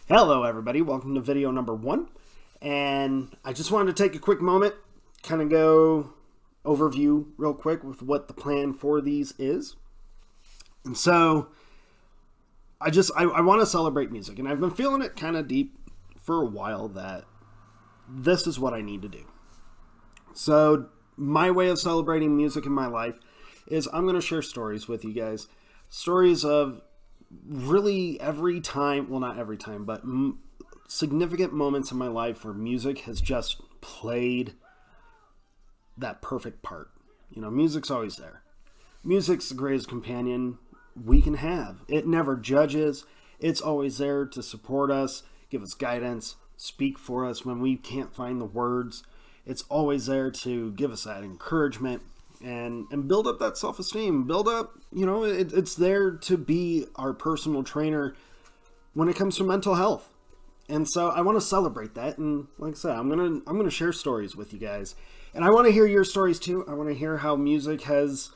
Hello everybody, welcome to video number 1, and I just wanted to take a quick moment, kind of go overview real quick with what the plan for these is. And so, I want to celebrate music, and I've been feeling it kind of deep for a while that this is what I need to do. So, my way of celebrating music in my life is I'm going to share stories with you guys. Stories of really every time, well, not every time, but significant moments in my life where music has just played that perfect part. You know, music's always there. Music's the greatest companion we can have. It never judges. It's always there to support us, give us guidance, speak for us when we can't find the words. It's always there to give us that encouragement and build up that self-esteem, build up, you know, it's there to be our personal trainer when it comes to mental health. And so I want to celebrate that. And like I said, I'm going to share stories with you guys, and I want to hear your stories too. I want to hear how music has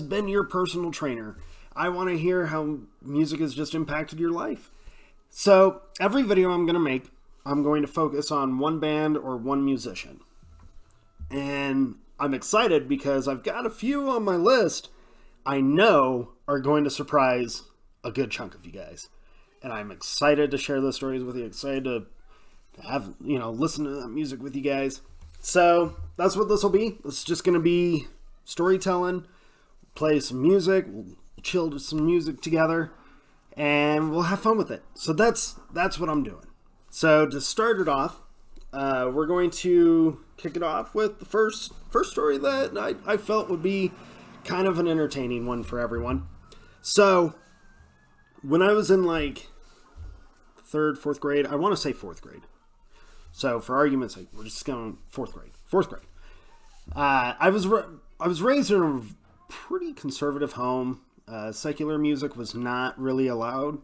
been your personal trainer. I want to hear how music has just impacted your life. So every video I'm going to make, I'm going to focus on one band or one musician. And I'm excited because I've got a few on my list I know are going to surprise a good chunk of you guys. And I'm excited to share those stories with you, excited to have, you know, listen to that music with you guys. So that's what this will be. It's just going to be storytelling, play some music, we'll chill to some music together, and we'll have fun with it. So that's what I'm doing. So to start it off, we're going to kick it off with the first story that I felt would be kind of an entertaining one for everyone. So, when I was in like 3rd, 4th grade, I want to say 4th grade. So, for argument's sake, we're just going 4th grade. 4th grade. I was raised in a pretty conservative home. Secular music was not really allowed.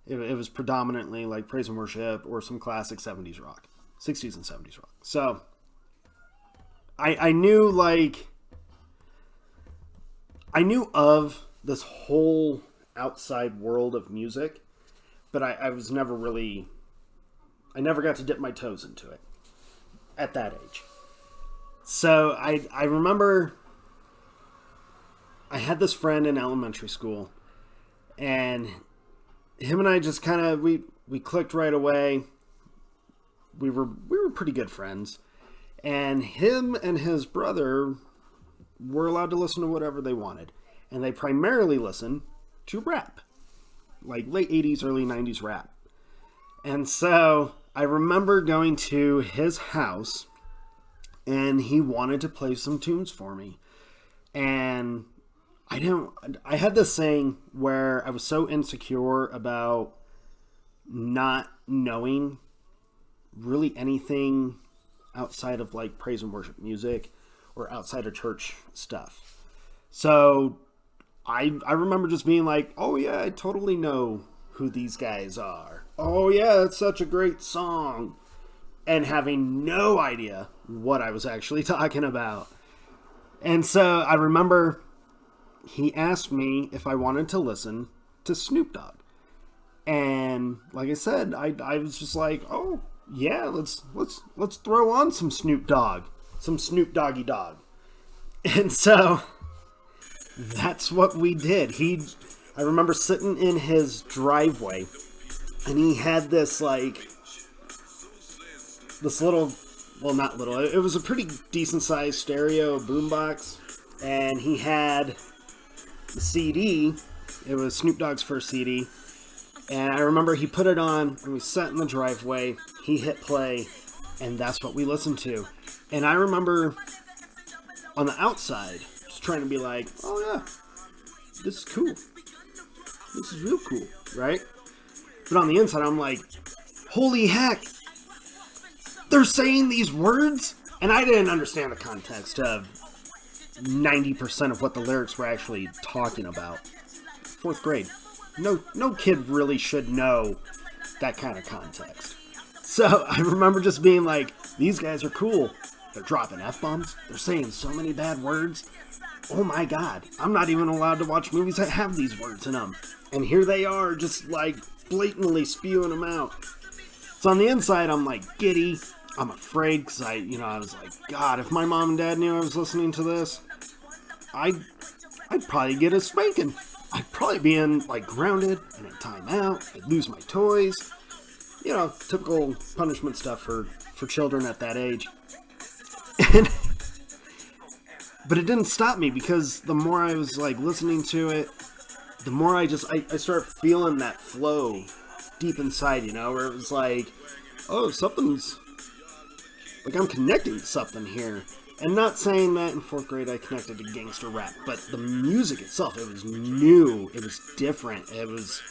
It was predominantly like praise and worship or some classic 70s rock. 60s and 70s rock. So, I knew of this whole outside world of music, but I was never really, I never got to dip my toes into it at that age. So, I remember I had this friend in elementary school, and him and I just kind of, we clicked right away. We were pretty good friends, and him and his brother were allowed to listen to whatever they wanted, and they primarily listened to rap, like late 80s, early 90s rap. And so I remember going to his house, and he wanted to play some tunes for me, and I had this saying where I was so insecure about not knowing really anything outside of like praise and worship music or outside of church stuff. So I remember just being like, oh yeah, I totally know who these guys are. Oh yeah, that's such a great song. And having no idea what I was actually talking about. And so I remember he asked me if I wanted to listen to Snoop Dogg. And like I said, I was just like, oh yeah, let's throw on some Snoop Dogg, some Snoop Doggy Dogg. And so that's what we did. I remember sitting in his driveway, and he had this little, well, not little, it was a pretty decent sized stereo boombox, and he had the CD. It was Snoop Dogg's first CD. And I remember he put it on, and we sat in the driveway, he hit play, and that's what we listened to. And I remember on the outside, just trying to be like, oh yeah, this is cool. This is real cool, right? But on the inside, I'm like, holy heck, they're saying these words? And I didn't understand the context of 90% of what the lyrics were actually talking about. 4th grade. No kid really should know that kind of context. So I remember just being like, these guys are cool. They're dropping F-bombs. They're saying so many bad words. Oh my God, I'm not even allowed to watch movies that have these words in them. And here they are just like blatantly spewing them out. So on the inside, I'm like giddy. I'm afraid because I was like, God, if my mom and dad knew I was listening to this, I'd probably get a spanking. I'd probably be in, like, grounded and in timeout. I'd lose my toys. You know, typical punishment stuff for children at that age. But it didn't stop me, because the more I was, like, listening to it, the more I started feeling that flow deep inside, you know, where it was like, oh, something's, like, I'm connecting to something here. And not saying that in 4th grade I connected to gangster rap, but the music itself, it was new, it was different, it was,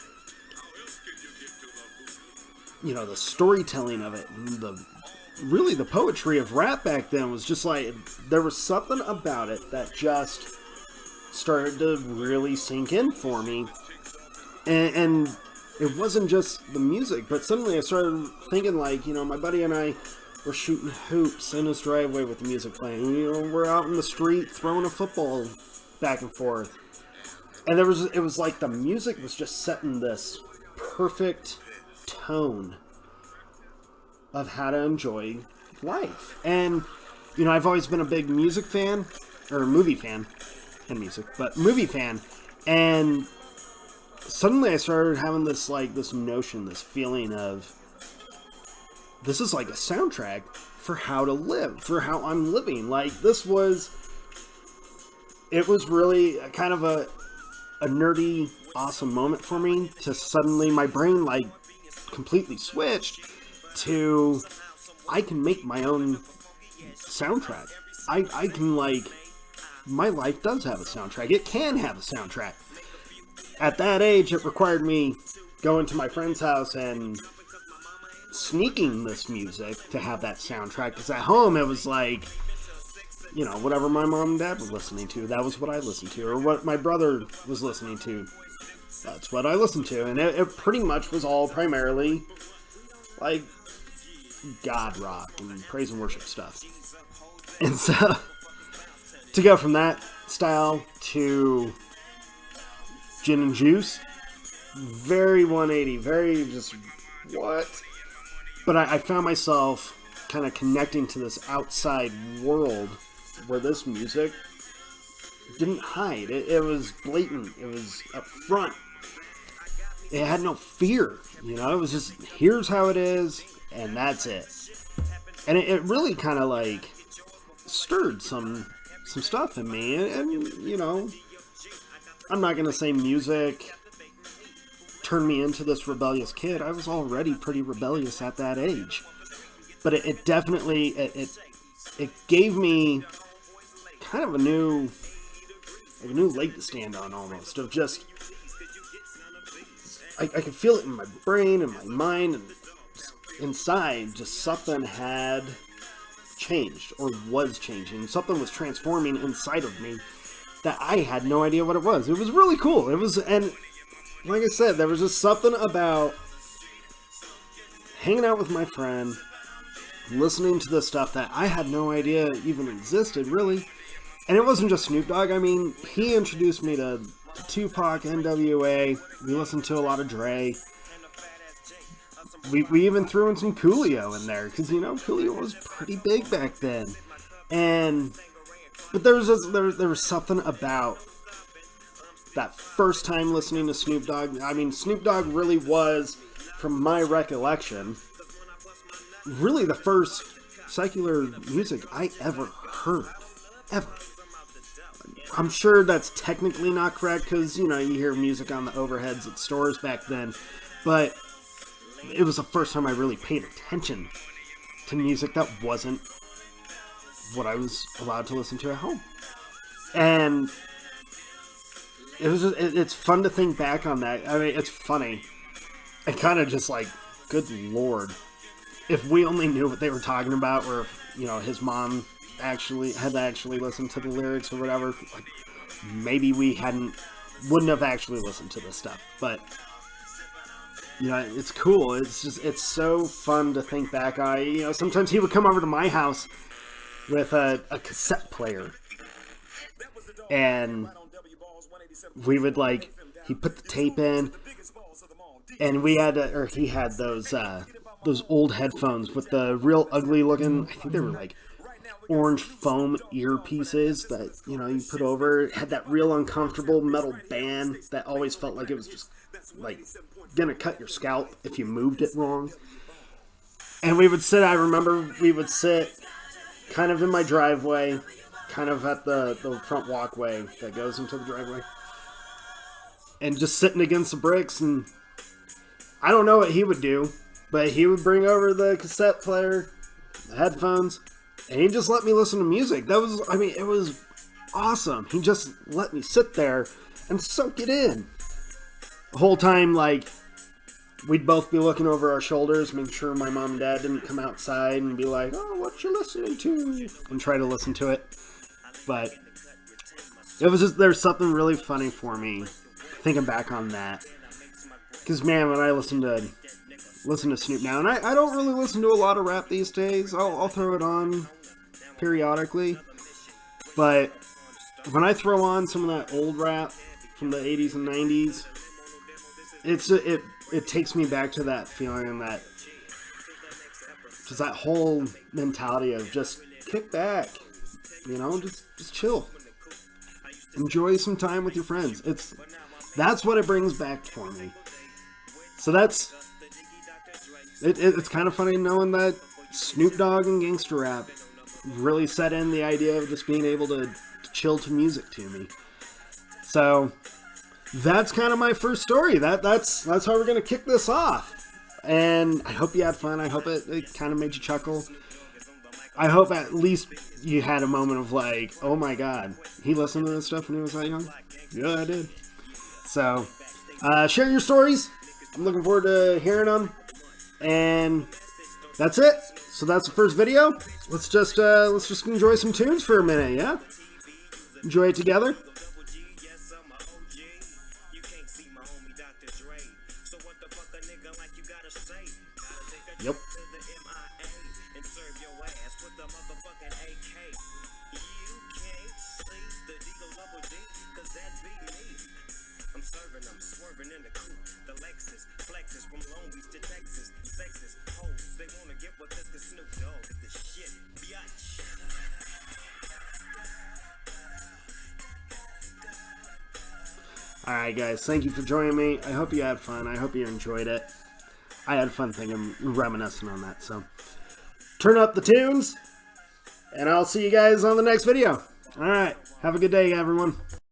you know, the storytelling of it, and the poetry of rap back then was just like, there was something about it that just started to really sink in for me. And it wasn't just the music, but suddenly I started thinking, like, you know, my buddy and I were shooting hoops in his driveway with the music playing. You know, we're out in the street throwing a football back and forth. And it was like the music was just setting this perfect tone of how to enjoy life. And, you know, I've always been a big music fan, or movie fan, and music, but movie fan. And suddenly I started having this notion, this feeling of, this is like a soundtrack for how to live, for how I'm living. Like, it was really kind of a nerdy, awesome moment for me to suddenly, my brain, like, completely switched to, I can make my own soundtrack. I can, like, my life does have a soundtrack. It can have a soundtrack. At that age, it required me going to my friend's house and sneaking this music to have that soundtrack, because at home it was like, you know, whatever my mom and dad were listening to, that was what I listened to, or what my brother was listening to, that's what I listened to. And it pretty much was all primarily like God rock and praise and worship stuff. And so to go from that style to gin and juice, very 180, very just what. But I found myself kind of connecting to this outside world where this music didn't hide. It was blatant. It was up front. It had no fear. You know, it was just, here's how it is, and that's it. And it really kind of, like, stirred some stuff in me. And, you know, I'm not going to say music turned me into this rebellious kid. I was already pretty rebellious at that age. But it definitely, it gave me kind of a new leg to stand on, almost, of just, I could feel it in my brain and my mind, and inside, just something had changed, or was changing. Something was transforming inside of me that I had no idea what it was. It was really cool. It was, and like I said, there was just something about hanging out with my friend, listening to this stuff that I had no idea even existed, really. And it wasn't just Snoop Dogg. I mean, he introduced me to Tupac, NWA. We listened to a lot of Dre. We even threw in some Coolio in there, because, you know, Coolio was pretty big back then. But there was something about that first time listening to Snoop Dogg. I mean, Snoop Dogg really was, from my recollection, really the first secular music I ever heard. Ever. I'm sure that's technically not correct, because, you know, you hear music on the overheads at stores back then. But it was the first time I really paid attention to music that wasn't what I was allowed to listen to at home. And it's fun to think back on that. I mean, it's funny. And kind of just like, good Lord. If we only knew what they were talking about, or if, you know, his mom had actually listened to the lyrics or whatever, like, maybe we wouldn't have actually listened to this stuff. But, you know, it's cool. It's so fun to think back on. You know, sometimes he would come over to my house with a cassette player, and we would, like, he'd put the tape in, And we had, or he had those old headphones with the real ugly looking, I think they were like orange foam earpieces that, you know, you put over. It had that real uncomfortable metal band that always felt like it was just like gonna cut your scalp if you moved it wrong. And we would sit, I remember we would sit kind of in my driveway, kind of at the front walkway that goes into the driveway, and just sitting against the bricks. And I don't know what he would do, but he would bring over the cassette player, the headphones, and he just let me listen to music. That was, I mean, it was awesome. He just let me sit there and soak it in. The whole time, like, we'd both be looking over our shoulders, making sure my mom and dad didn't come outside and be like, oh, what you listening to? And try to listen to it. But it was just, there's something really funny for me thinking back on that. Because, man, when I listen to Snoop now, and I don't really listen to a lot of rap these days. I'll throw it on periodically. But when I throw on some of that old rap from the 80s and 90s, it takes me back to that feeling and that just that whole mentality of just kick back, you know, just chill, enjoy some time with your friends. That's what it brings back for me. So it's kind of funny knowing that Snoop Dogg and gangster rap really set in the idea of just being able to chill to music to me. So that's kind of my first story. That's how we're gonna kick this off. And I hope you had fun. I hope it kind of made you chuckle. I hope at least you had a moment of like, oh my god, he listened to this stuff when he was that young? Yeah, I did. So share your stories. I'm looking forward to hearing them. And that's it. So that's the first video. Let's just enjoy some tunes for a minute, yeah? Enjoy it together. Yep. I'm serving them, swerving in the coupe, the Lexus, flexes from Long Beach to Texas, sexist hoes, they wanna get with us, the Snoop Dogg, the shit, biatch. Alright guys, thank you for joining me. I hope you had fun. I hope you enjoyed it. I had fun thinking, reminiscing on that. So, turn up the tunes, and I'll see you guys on the next video. Alright, have a good day, everyone.